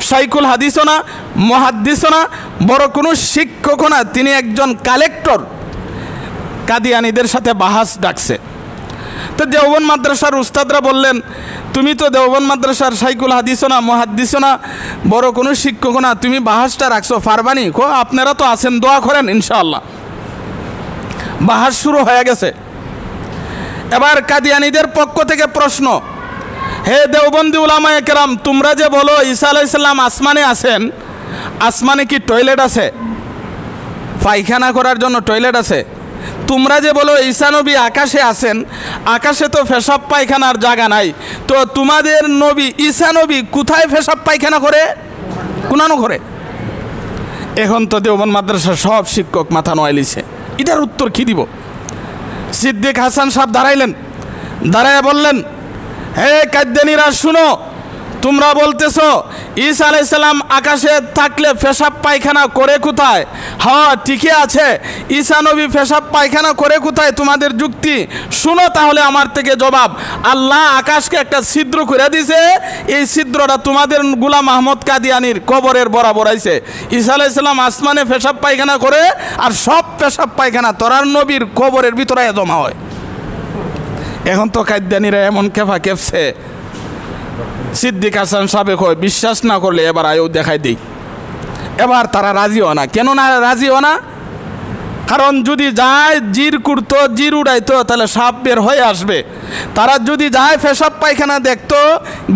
Speaker 1: শাইখুল হাদিসও না, মুহাদ্দিসও না, বড় কোনো শিক্ষকও না, তিনি একজন কালেক্টর। কাদিয়ানীদের সাথে বাহাস ডাকছে। তো দেওবন্দ মাদ্রাসার উস্তাদরা বললেন, তুমি তো দেওবন্দ মাদ্রাসার শাইখুল হাদিসও না, মুহাদ্দিসও না, বড় কোনো শিক্ষকও না, তুমি বাহাসটা রাখছো ফারবানি? আপনারা তো আছেন, দোয়া করেন ইনশাআল্লাহ। বাহাস শুরু হয়ে গেছে। এবার কাদিয়ানীদের পক্ষ থেকে প্রশ্ন, হে দেওবন্দি উলামায়ে কেরাম, তোমরা যে বলো ঈসা আলাইহিস সালাম আসমানে আছেন, আসমানে কি টয়লেট আছে? পায়খানা করার জন্য টয়লেট আছে? তোমরা যে বলো ঈসা নবী আকাশে আছেন, আকাশে তো পেশাব পায়খানার জায়গা নাই, তো তোমাদের নবী ঈসা নবী কোথায় পেশাব পায়খানা করে, কোনানো করে? এখন তো দেওবন্দ মাদ্রাসার সব শিক্ষক মাথা নোয়াইলিছে, এটার উত্তর কি দিব? সিদ্দিক হাসান সাহেব দাঁড়াইলেন, দাঁড়ায় বললেন, হে কাদ্যানীরা শুনো, তোমরা বলতেছ ঈসা আলাইহিস সালাম আকাশে থাকলে পেশাব পায়খানা করে কোথায়? হ্যাঁ ঠিকই আছে, ঈসা নবী পেশাব পায়খানা করে কোথায় তোমাদের যুক্তি? শুনো তাহলে আমার থেকে জবাব। আল্লাহ আকাশকে একটা ছিদ্র করে দিছে, এই ছিদ্রটা তোমাদের গোলাম আহমদ কাদিয়ানীর কবরের বরাবর আইছে। ঈসা আলাইহিস সালাম আসমানে পেশাব পায়খানা করে, আর সব পেশাব পায়খানা তোরার নবীর কবরের ভিতরে জমা হয়। এখন তো কাদ্যানীরা এমন কেফা কেফছে, সিদ্দিক হাসান সাহেব কয়, বিশ্বাস না করলে এবার আয়ও দেখাই দিই। এবার তারা রাজিও না। কেন না রাজিও না? কারণ যদি যায় জির কুড়তো, জির উড়াইতো, তাহলে সাপ বের হয়ে আসবে। তারা যদি যায় পেশাব পায়খানা দেখতো,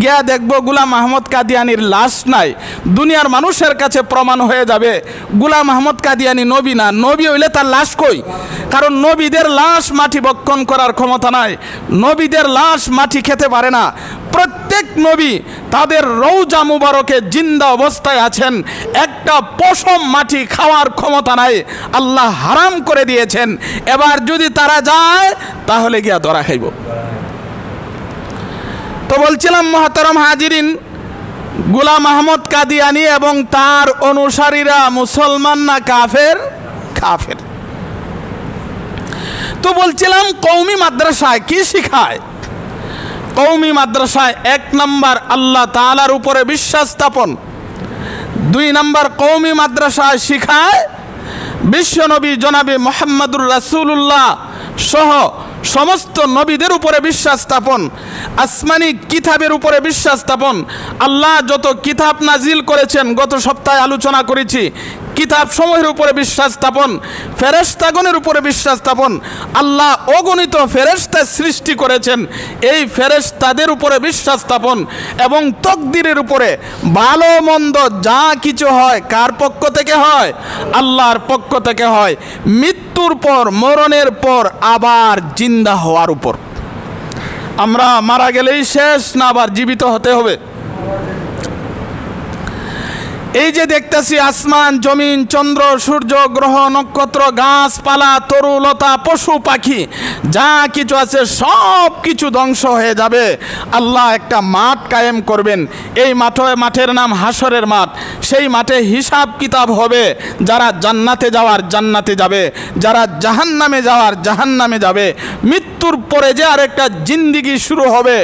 Speaker 1: গিয়া দেখবো গোলাম আহমদ কাদিয়ানীর লাশ নাই, দুনিয়ার মানুষের কাছে প্রমাণ হয়ে যাবে গোলাম আহমদ কাদিয়ানী নবী না। নবী হইলে তার লাশ কই? কারণ নবীদের লাশ মাটি ভক্ষণ করার ক্ষমতা নাই, নবীদের লাশ মাটি খেতে পারে না। প্রত্যেক নবী তাদের রওজা মুবারকে জিন্দা অবস্থায় আছেন, একটা পশম মাটি খাওয়ার ক্ষমতা নাই, আল্লাহ হারাম করে দিয়েছেন। এবার যদি তারা যায় তাহলে গিয়া ধরা খাইব। তো বলছিলাম মুহতারাম হাজিরিন, গোলাম আহমদ কাদিয়ানী এবং তার অনুসারীরা মুসলমান না কাফের? কাফের। তো বলছিলাম কওমি মাদ্রাসায় কি শিখায়? কওমি মাদ্রাসায় 1 নম্বর আল্লাহ তাআলার উপরে বিশ্বাস স্থাপন, 2 নম্বর কওমি মাদ্রাসায় শিখায় বিশ্বনবী জনাবে মুহাম্মদুর রাসূলুল্লাহ সহ সমস্ত নবীদের উপরে বিশ্বাস স্থাপন, আসমানি কিতাবের উপরে বিশ্বাস স্থাপন। আল্লাহ যত কিতাব নাজিল করেছেন গত সপ্তাহে আলোচনা করেছি, কিতাব সমূহের উপরে বিশ্বাস স্থাপন, ফেরেশতাগণের উপরে বিশ্বাস স্থাপন। আল্লাহ অগণিত ফেরেশতা সৃষ্টি করেছেন, এই ফেরেশতাদের উপরে বিশ্বাস স্থাপন, এবং তকদিরের উপরে ভালো মন্দ যা কিছু হয় কার পক্ষ থেকে হয়? আল্লাহর পক্ষ থেকে হয়। মৃত্যুর পর, মরণের পর আবার জিন্দা হওয়ার উপর। আমরা মারা গেলেই শেষ না, আবার জীবিত হতে হবে? এই যে দেখতেছি আসমান, জমিন, চন্দ্র, সূর্য, গ্রহ, নক্ষত্র, গাছপালা, তরুলতা, পশু পাখি যা কিছু আছে সব কিছু ধ্বংস হয়ে যাবে। আল্লাহ একটা মাঠ কায়েম করবেন, এই মাঠের নাম হাসরের মাঠ। সেই মাঠে হিসাব কিতাব হবে, যারা জান্নাতে যাওয়ার জান্নাতে যাবে, যারা জাহান্নামে যাওয়ার জাহান্নামে যাবে। মৃত্যুর পরে যে আরেকটা জিন্দিগি শুরু হবে,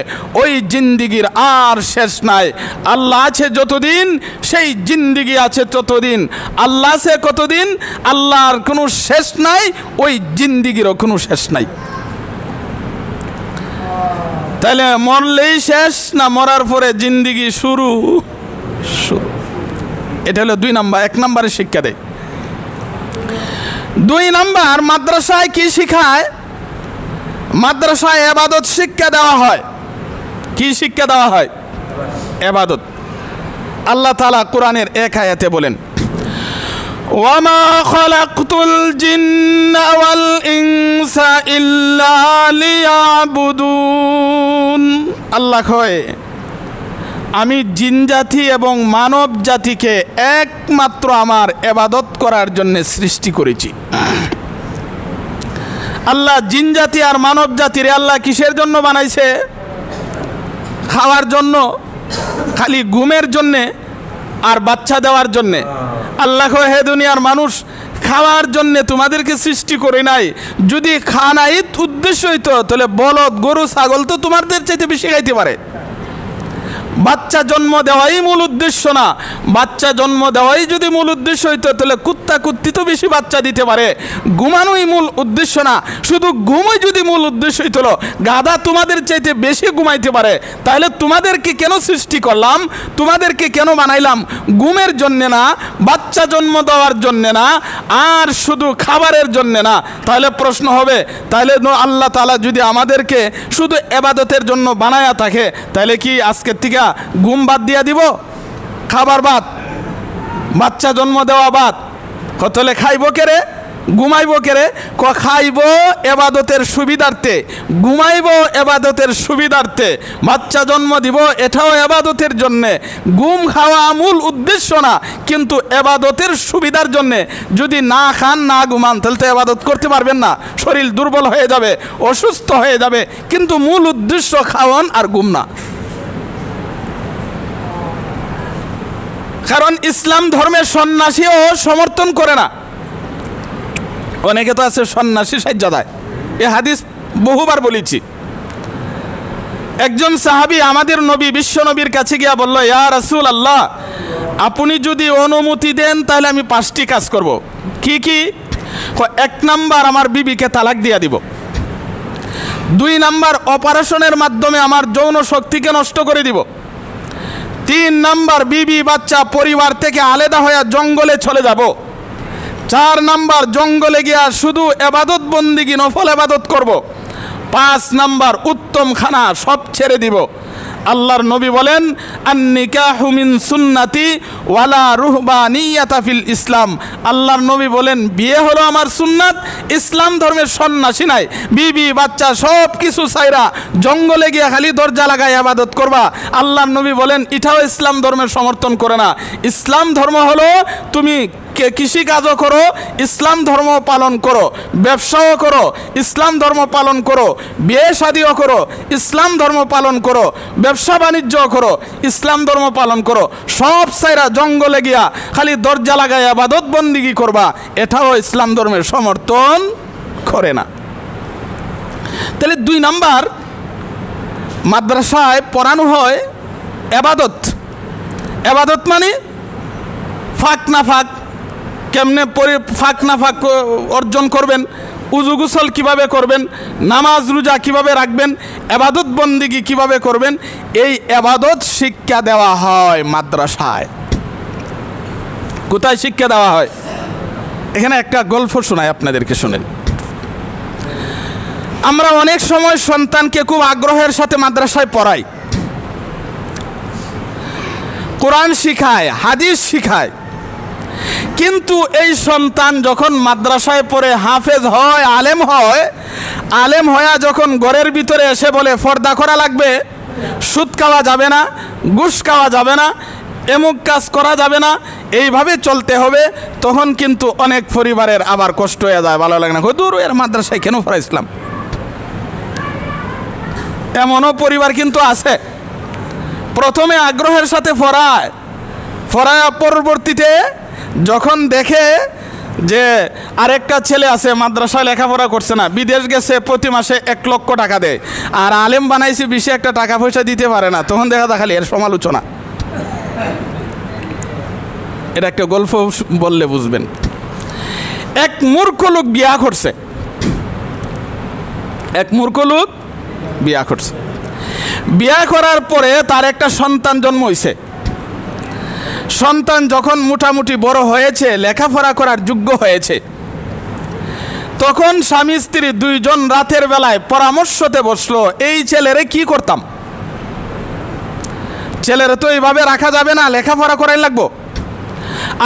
Speaker 1: ওই জিন্দিগির আর শেষ নাই। আল্লাহ আছে যতদিন, সেই জিন্দিগি আছে ততদিন। আল্লাহ আছে কতদিন? আল্লাহর কোনো শেষ নাই, ওই জিন্দিগিরও কোনো শেষ নাই। তাহলে মরলেই শেষ না মরার পরে জিন্দিগি শুরু? শুরু। এটা হলো 2 নম্বর। 1 নম্বরে শিক্ষা দেয়। 2 নম্বর মাদ্রাসায় কি শিখায়? মাদ্রাসায় ইবাদত শিক্ষা দেওয়া হয়। কি শিক্ষা দেওয়া হয়? ইবাদত। আল্লাহ তাআলা কোরআনের এক আয়াতে বলেন, ওয়ামা খালাকতুল জিন্না ওয়াল ইনসা ইল্লা লিয়াবুদুন। আল্লাহ কয়, আমি জিন জাতি এবং মানব জাতিকে একমাত্র আমার ইবাদত করার জন্য সৃষ্টি করেছি। আল্লাহ জিন জাতি আর মানব জাতিরে আল্লাহ কিসের জন্য বানাইছে? খাওয়ার জন্য? খালি ঘুমের জন্যে আর বাচ্চা দেওয়ার জন্যে? আল্লাহ হে দুনিয়ার মানুষ, খাওয়ার জন্যে তোমাদেরকে সৃষ্টি করে নাই। যদি খানাই উদ্দেশ্য হইতো তাহলে বলদ, গরু, ছাগল তো তোমাদের চাইতে বেশি খাইতে পারে। বাচ্চা জন্ম দেওয়াই মূল উদ্দেশ্য না। বাচ্চা জন্ম দেওয়াই যদি মূল উদ্দেশ্য হইতো তাহলে কুত্তা কুত্তি তো বেশি বাচ্চা দিতে পারে। ঘুমানোই মূল উদ্দেশ্য না, শুধু ঘুমই যদি মূল উদ্দেশ্য হইতো, গাধা তোমাদের চাইতে বেশি ঘুমাইতে পারে, তাহলে তোমাদেরকে কেন সৃষ্টি করলাম, তোমাদেরকে কেন বানাইলাম? ঘুমের জন্যে না, বাচ্চা জন্ম দেওয়ার জন্যে না, আর শুধু খাবারের জন্যে না। তাহলে প্রশ্ন হবে, তাহলে আল্লাহ তাআলা যদি আমাদেরকে শুধু ইবাদতের জন্য বানায়া থাকে, তাহলে কি আজকের থেকে ঘুম বাদ দিয়া দিব? খাবার বাদ, বাচ্চা জন্ম দেওয়া বাদ? কতলে খাইব কেরে, ঘুমাইব কেরে? খাইব এবাদতের সুবিধার্থে, ঘুমাইব এবাদতের সুবিধার্থে, বাচ্চা জন্ম দিব এটাও এবাদতের জন্যে। ঘুম খাওয়া মূল উদ্দেশ্য না, কিন্তু এবাদতের সুবিধার জন্যে। যদি না খান না ঘুমান তাহলে তো এবাদত করতে পারবেন না, শরীর দুর্বল হয়ে যাবে, অসুস্থ হয়ে যাবে। কিন্তু মূল উদ্দেশ্য খাওয়ান আর ঘুম না। কারণ ইসলাম ধর্মের সন্ন্যাসীও সমর্থন করে না। অনেকে তো আছে সন্ন্যাসী সাজ্জাদায়, এ হাদিস বহুবার বলেছি। একজন সাহাবী আমাদের নবী বিশ্ব নবীর কাছে গিয়া বলল, ইয়া রাসূলুল্লাহ, আপনি যদি অনুমতি দেন তাহলে আমি 5টি কাজ করব। কি কি? 1 নাম্বার, আমার বিবিকে তালাক দিয়া দিব। 2 নাম্বার, অপারেশনের মাধ্যমে আমার যৌন শক্তিকে নষ্ট করে দিব। 3 নাম্বার, বিবি বাচ্চা পরিবার থেকে আলাদা হয়ে জঙ্গলে চলে যাব। 4 নাম্বার, জঙ্গলে গিয়া শুধু এবাদত বন্দিগি নফল এবাদত করব। 5 নাম্বার, উত্তম খানা সব ছেড়ে দিব। আল্লাহর নবী বলেন, আন-নিকাহু মিন সুন্নতি ওয়ালা রুহবানিয়াতা ফিল ইসলাম। আল্লাহর নবী বলেন, বিয়ে হলো আমার সুন্নাত, ইসলাম ধর্মের সন্ন্যাসী নাই। বিবি বাচ্চা সব কিছু ছাইরা জঙ্গলে গিয়ে খালি দরজা লাগায় ইবাদত করবা। আল্লাহর নবী বলেন, এটাও ইসলাম ধর্মের সমর্থন করে না। ইসলাম ধর্ম হলো তুমি কৃষি কাজও করো, ইসলাম ধর্ম পালন করো, ব্যবসাও করো, ইসলাম ধর্ম পালন করো, বিয়ে শাদিও করো, ইসলাম ধর্ম পালন করো, ব্যবসা বাণিজ্য করো, ইসলাম ধর্ম পালন করো। সব সাইরা জঙ্গলে গিয়া খালি দরজা লাগায় ইবাদত বন্দিগি করবা, এটাও ইসলাম ধর্মের সমর্থন করে না। তাহলে 2 নাম্বার, মাদ্রাসায় পড়ানো হয় এবাদত। এবাদত মানে ফাঁক না ফাঁক, কেমনে ফাঁক না ফাঁক অর্জন করবেন, উজু গোসল কীভাবে করবেন, নামাজ রোজা কীভাবে রাখবেন, এবাদত বন্দিগি কীভাবে করবেন, এই এবাদত শিক্ষা দেওয়া হয় মাদ্রাসায়। কোথায় শিক্ষা দেওয়া হয়? এখানে একটা গল্প শোনাই আপনাদেরকে, শুনেন। আমরা অনেক সময় সন্তানকে খুব আগ্রহের সাথে মাদ্রাসায় পড়াই, কোরআন শিখায়, হাদিস শিখায়, কিন্তু এই সন্তান যখন মাদ্রাসায় পড়ে হাফেজ হয়, আলেম হয়, আলেম হয়ে যখন ঘরের ভিতরে এসে বলে পর্দা করা লাগবে, সুদ খাওয়া যাবে না, ঘুষ খাওয়া যাবে না, এমুক কাজ করা যাবে না, এইভাবে চলতে হবে, তখন কিন্তু অনেক পরিবারের আবার কষ্ট হয়ে যায়, ভালো লাগে না, দূর এর মাদ্রাসায় কেন পড়াইছিলাম। এমনও পরিবার কিন্তু আছে, প্রথমে আগ্রহের সাথে পড়ায়, পরবর্তীতে যখন দেখে যে আরেকটা ছেলে আছে মাদ্রাসায় লেখাপড়া করছে না, বিদেশ গেছে, প্রতি মাসে 1 লক্ষ টাকা দেয়, আর আলেম বানাইছে বেশি একটা টাকা পয়সা দিতে পারে না, তখন দেখা খালি এর সমালোচনা। এটা একটা গল্প বললে বুঝবেন। এক মূর্খ লোক বিয়া করছে, এক মূর্খ লোক বিয়া করছে। বিয়া করার পরে তার একটা সন্তান জন্ম হয়েছে। সন্তান যখন মোটামুটি বড় হয়েছে, লেখাপড়া করার যোগ্য হয়েছে, তখন স্বামী স্ত্রী 2 জন রাতের বেলায় পরামর্শতে বসলো, এই ছেলেরে কি করতাম। ছেলেরে তো এইভাবে রাখা যাবে না, লেখাপড়া করাই লাগবো।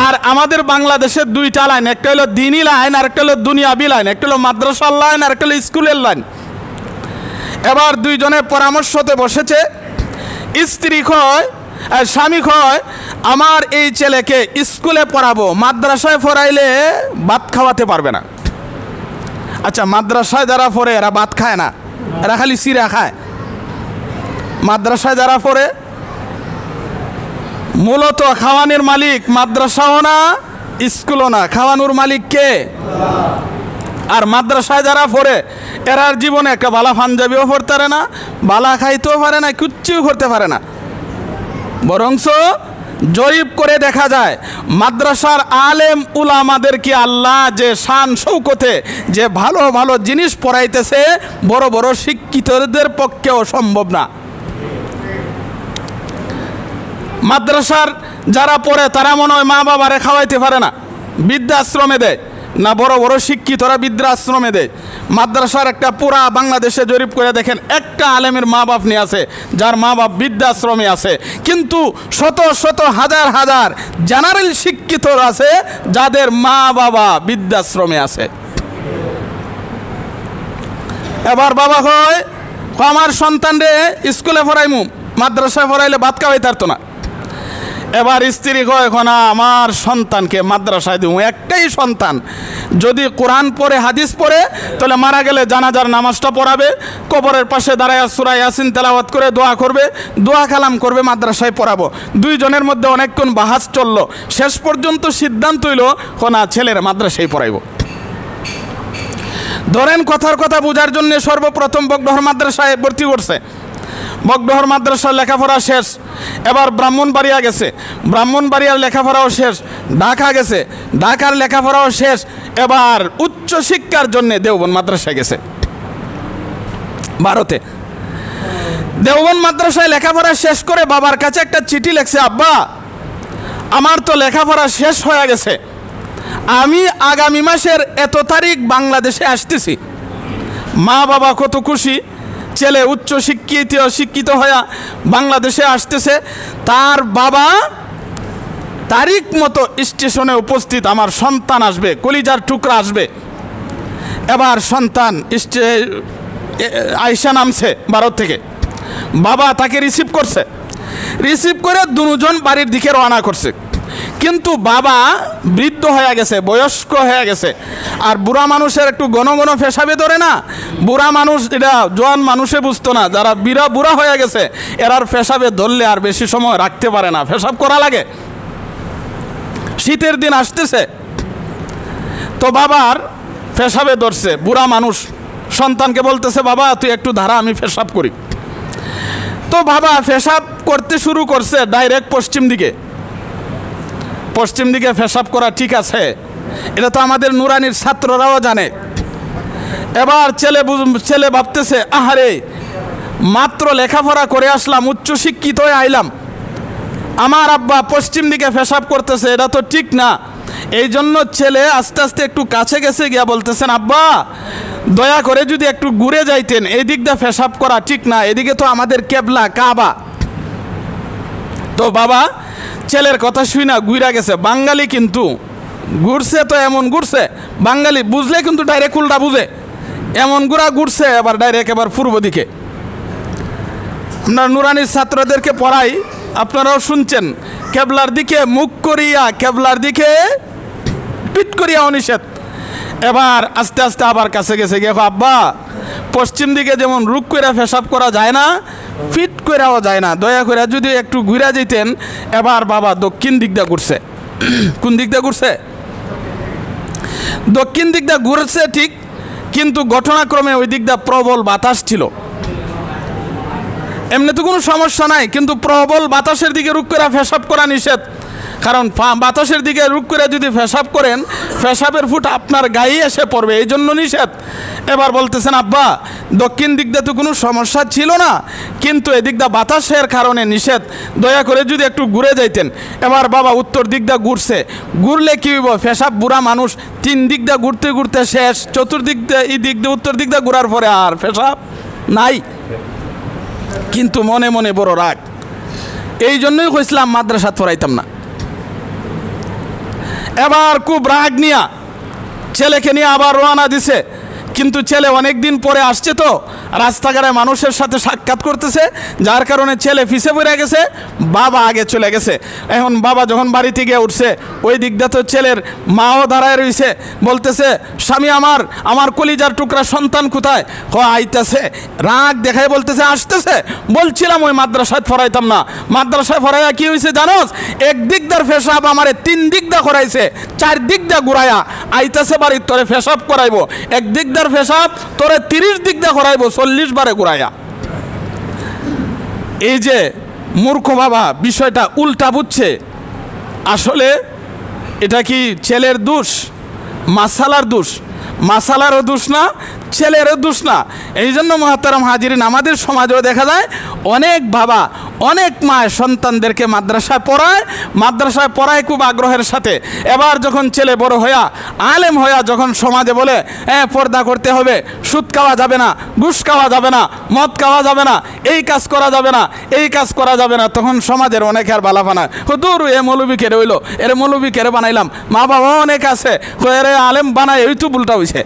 Speaker 1: আর আমাদের বাংলাদেশের 2টা লাইন, একটা হলো দিনী লাইন আর একটা হলো দুনিয়াবি লাইন, একটা হলো মাদ্রাসার লাইন আর একটা হলো স্কুলের লাইন। এবার 2 জনে পরামর্শতে বসেছে। স্ত্রী কয়, স্বামী কয়, আমার এই ছেলেকে স্কুলে পড়াবো, মাদ্রাসায় পড়াইলে ভাত খাওয়াতে পারবে না। আচ্ছা, মাদ্রাসায় যারা পড়ে এরা ভাত খায় না, এরা খালি চিরা খায়। মাদ্রাসায় যারা পড়ে মূলত খাওয়ানোর মালিক মাদ্রাসাও না, স্কুলও না, খাওয়ানোর মালিক কে? আর মাদ্রাসায় যারা পড়ে এরার জীবনে একটা বালা পাঞ্জাবিও পড়তে পারে না, বালা খাইতেও পারে না, কিচ্ছুও করতে পারে না। বরঞ্চ জরিপ করে দেখা যায় মাদ্রাসার আলেম উলামাদেরকে আল্লাহ যে শান শৌকতে যে ভালো ভালো জিনিস পড়াইতেছে বড় বড় শিক্ষিতদের পক্ষেও সম্ভব না। মাদ্রাসার যারা পড়ে তারা মনে হয় মা বাবারে খাওয়াইতে পারে না, বৃদ্ধাশ্রমে দেয় না, বড় বড় শিক্ষিতরা বৃদ্ধাশ্রমে দেয়। মাদ্রাসার একটা পুরা বাংলাদেশে জরিপ করে দেখেন একটা আলেমের মা বাপ নিয়ে আছে যার মা বাপ বৃদ্ধাশ্রমে আছে, কিন্তু শত শত হাজার হাজার জেনারেল শিক্ষিত আছে যাদের মা বাবা বৃদ্ধাশ্রমে আছে। এবার বাবা হয় আমার সন্তানরে স্কুলে পড়াইমু, মাদ্রাসায় পড়াইলে ভাত খাওয়াই পারতো না। এবার স্ত্রী কয় এখন আমার সন্তানকে মাদ্রাসায় দিব, একটাই সন্তান, যদি কোরআন পড়ে হাদিস পড়ে তাহলে মারা গেলে জানাজার নামাজটা পড়াবে, কবরের পাশে দাঁড়ায় সূরা ইয়াসিন তেলাওয়াত করে দোয়া করবে, দোয়া কালাম করবে, মাদ্রাসায় পড়াবো। দুইজনের মধ্যে অনেকক্ষণ বাহাস চললো, শেষ পর্যন্ত সিদ্ধান্ত হইল কোনা ছেলের মাদ্রাসায় পড়াইব। ধরেন কথার কথা বোঝার জন্য সর্বপ্রথম বগডহর মাদ্রাসায় ভর্তি করছে। বগডহর মাদ্রাসার লেখাপড়া শেষ, এবার ব্রাহ্মণবাড়িয়া গেছে, ব্রাহ্মণবাড়িয়ার লেখাপড়াও শেষ, ঢাকা গেছে, ঢাকার লেখাপড়াও শেষ, এবার উচ্চ শিক্ষার জন্য দেওবন্দ মাদ্রাসায় গেছে ভারতে। দেওবন্দ মাদ্রাসায় লেখাপড়া শেষ করে বাবার কাছে একটা চিঠি লেখছে, আব্বা আমার তো লেখাপড়া শেষ হয়ে গেছে, আমি আগামী মাসের এত তারিখ বাংলাদেশে আসতেছি। মা বাবা কত খুশি, ছেলে উচ্চ শিক্ষিত হয়ে বাংলাদেশে আসতেছে, তার বাবা তারিখ মতো স্টেশনে উপস্থিত, আমার সন্তান আসবে, কলিজার টুকরা আসবে। এবার সন্তান আয়সা নামছে ভারত থেকে, বাবা তাকে রিসিভ করছে, রিসিভ করে দুজন বাড়ির দিকে রওনা করছে। কিন্তু বাবা বৃদ্ধ হয়ে গেছে, বয়স্ক হয়ে গেছে, আর বুড়া মানুষের একটু ঘন ঘন পেশাবে ধরে না, বুড়া মানুষ এটা জোয়ান মানুষে বুঝতো না, যারা বুড়া হয়ে গেছে এরার পেশাবে ধরলে আর বেশি সময় রাখতে পারে না, পেশাব করা লাগে। শীতের দিন আসতেছে, তো বাবার পেশাবে ধরছে, বুড়া মানুষ সন্তানকে বলতেছে বাবা তুই একটু ধারা আমি পেশাব করি। তো বাবা পেশাব করতে শুরু করছে ডাইরেক্ট পশ্চিম দিকে, পশ্চিম দিকে পেশাব করা ঠিক আছে, এটা তো আমাদের নুরানির ছাত্ররাও জানে। এবার ছেলে ভাবতেছে আহারে মাত্র লেখাপড়া করে আসলাম, উচ্চশিক্ষিত হয়ে আইলাম, আমার আব্বা পশ্চিম দিকে পেশাব করতেছে, এটা তো ঠিক না। এই জন্য ছেলে আস্তে আস্তে একটু কাছে গেছে, গিয়া বলতেছেন আব্বা দয়া করে যদি একটু ঘুরে যাইতেন, এই দিক দিয়ে পেশাব করা ঠিক না, এদিকে তো আমাদের কেবলা কাবা। তো বাবা ছেলের কথা শুই না ঘুরা গেছে। বাঙালি কিন্তু ঘুরছে তো এমন ঘুরছে, বাঙালি বুঝলে কিন্তু ডাইরেক্ট উল্টা বুঝে, এমন ঘুরছে এবার ডাইরেক্ট এবার পূর্ব দিকে। আমরা নুরানির ছাত্রদেরকে পড়াই, আপনারাও শুনছেন, কেবলার দিকে মুখ করিয়া কেবলার দিকে পিঠ করিয়া অনিষেধ। এবার আস্তে আস্তে আবার কাছে গেছে, গিয়ে আব্বা পশ্চিম দিকে যেমন রুখ করে পেশাব করা যায় না, ফিট করেও যায় না, দয়া করে যদি একটু ঘুরে যেতেন। এবার বাবা দক্ষিণ দিক দিয়ে ঘুরছে। কোন দিক দিয়ে ঘুরছে? দক্ষিণ দিক দিয়ে ঘুরছে ঠিক, কিন্তু ঘটনাক্রমে ওই দিক দিয়ে প্রবল বাতাস ছিল। এমনি তো কোনো সমস্যা নাই, কিন্তু প্রবল বাতাসের দিকে রুখ করে পেশাব করা নিষেধ, কারণ বাতাসের দিকে রুখ করে যদি পেশাব করেন পেশাবের ফুট আপনার গায়ে এসে পড়বে, এই জন্য নিষেধ। এবার বলতেছেন আব্বা দক্ষিণ দিক দিয়ে তো কোনো সমস্যা ছিল না, কিন্তু এদিক দিয়ে বাতাসের কারণে নিষেধ, দয়া করে যদি একটু ঘুরে যাইতেন। এবার বাবা উত্তর দিক দিয়ে ঘুরছে, ঘুরলে কী হইব, পেশাব বুড়া মানুষ, তিন দিক দিয়ে ঘুরতে ঘুরতে শেষ, চতুর্দিক দিয়ে এই দিক দিয়ে উত্তর দিক দিয়ে ঘুরার পরে আর পেশাব নাই। কিন্তু মনে মনে বড় রাগ, এই জন্যই কইছিলাম মাদ্রাসা পড়াইতাম না। এবার খুব রাগ নিয়া ছেলেকে নিয়ে আবার রওনা দিছে, কিন্তু ছেলে অনেক দিন পরে আসছে, তো রাস্তাঘাটে মানুষের সাথে সাক্ষাৎ করতেছে, যার কারণে ছেলে পিছে পড়ে গেছে, বাবা আগে চলে গেছে। এখন বাবা যখন বাড়িতে গিয়ে উঠছে, ওই দিকটা তো ছেলের মাও দাঁড়ায় রয়েছে, বলতেছে স্বামী আমার কলিজার টুকরা সন্তান কোথায়? আইতেছে, রাগ দেখায় বলতেছে আসতেছে, বলছিলাম ওই মাদ্রাসায় পড়াইতাম না, মাদ্রাসায় পড়াইয়া কি হয়েছে জানোস, এক দিকদার পেশাব আমারে তিন দিকদা করাইছে, চার দিকদা ঘুরাইয়া আইতেছে বাড়ির তোরে পেশাব করাইব, এক দিকদার পেশাব তোরে 30 দিকদা করাইব, 40 বারে ঘুরাইয়া। এই যে মূর্খ বাবা বিষয়টা উল্টা বুঝছে। আসলে এটা কি ছেলের দোষ, মাসালার দোষ? মাসালারও দোষ না, ছেলেরও দোষ না। এই জন্য মুহতারাম হাজিরিন, আমাদের সমাজেও দেখা যায় অনেক বাবা, অনেক মায় সন্তানদেরকে মাদ্রাসায় পড়ায় খুব আগ্রহের সাথে। এবার যখন ছেলে বড় হইয়া আলেম হইয়া যখন সমাজে বলে পর্দা করতে হবে, সুদ খাওয়া যাবে না, ঘুষ খাওয়া যাবে না, মদ খাওয়া যাবে না, এই কাজ করা যাবে না, এই কাজ করা যাবে না, তখন সমাজের অনেক আর বালাফানা হুদুর এ মৌলবী কেড়ে হইলো, এর মৌলবী কেড়ে বানাইলাম, মা বাবা অনেক আছে এরে আলেম বানায়, এই তো উল্টা হয়েছে।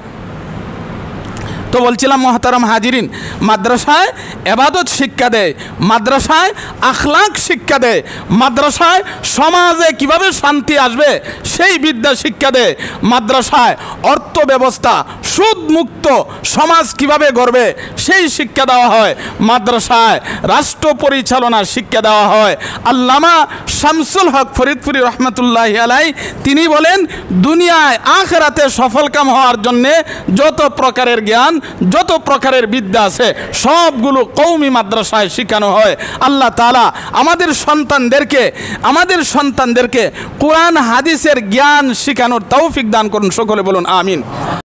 Speaker 1: তো বলছিলাম মুহতারাম হাজিরিন, মাদ্রাসায় এবাদত শিক্ষা দেয়, মাদ্রাসায় আখলাক শিক্ষা দেয়, মাদ্রাসায় সমাজে কিভাবে শান্তি আসবে সেই বিদ্যা শিক্ষা দেয়, মাদ্রাসায় অর্থ ব্যবস্থা সুদ মুক্ত সমাজ কিভাবে গড়বে সেই শিক্ষা দেওয়া হয়, মাদ্রাসায় রাষ্ট্র পরিচালনার শিক্ষা দেওয়া হয়। আল্লামা শামসুল হক ফরিদপুরি রহমতুল্লাহি আলাইহি তিনি বলেন, দুনিয়ায় আখিরাতে সফলকাম হওয়ার জন্যে যত প্রকারের জ্ঞান, যত প্রকারের বিদ্যা আছে সবগুলো কওমি মাদ্রাসায় শেখানো হয়। আল্লাহ তাআলা আমাদের সন্তানদেরকে কোরআন হাদিসের জ্ঞান শেখানোর তৌফিক দান করুন, সকলে বলুন আমিন।